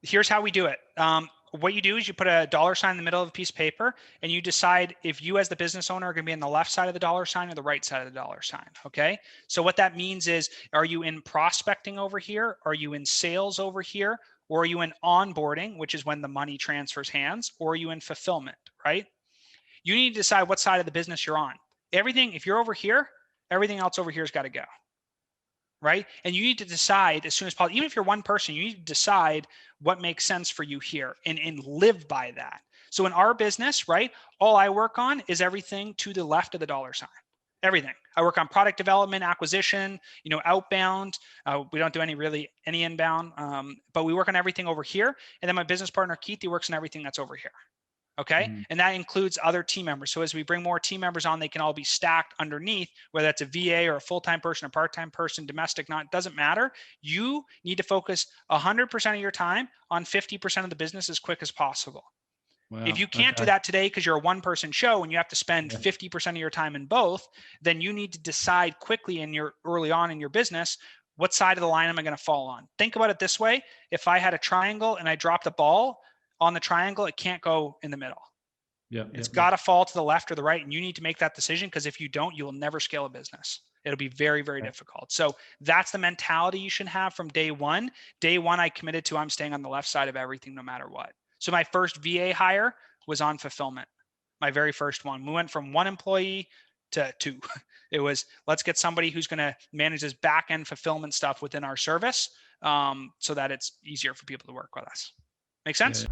Here's how we do it. What you do is you put a dollar sign in the middle of a piece of paper and you decide if you as the business owner are going to be on the left side of the dollar sign or the right side of the dollar sign. Okay. So what that means is, are you in prospecting over here? Are you in sales over here? Or are you in onboarding, which is when the money transfers hands? Or are you in fulfillment, right? You need to decide what side of the business you're on. Everything, if you're over here, everything else over here has got to go. Right? And you need to decide as soon as possible, even if you're one person, you need to decide what makes sense for you here and live by that. So in our business, right, all I work on is everything to the left of the dollar sign. Everything. I work on product development, acquisition, outbound. We don't do any inbound, but we work on everything over here. And then my business partner, Keith, he works on everything that's over here. Okay. And that includes other team members. So as we bring more team members on, they can all be stacked underneath, whether that's a VA or a full-time person, a part-time person, domestic, not, doesn't matter. You need to focus 100% of your time on 50% of the business as quick as possible. Wow. If you can't do that today because you're a one-person show and you have to spend 50% of your time in both, then you need to decide quickly early on in your business, what side of the line am I going to fall on? Think about it this way. If I had a triangle and I dropped the ball on the triangle, it can't go in the middle. It's got to fall to the left or the right. And you need to make that decision, because if you don't, you will never scale a business. It'll be very, very difficult. So that's the mentality you should have from day one. Day one, I committed to, I'm staying on the left side of everything no matter what. So my first VA hire was on fulfillment. My very first one. We went from 1 employee to 2. It was, let's get somebody who's going to manage this back end fulfillment stuff within our service, so that it's easier for people to work with us. Make sense?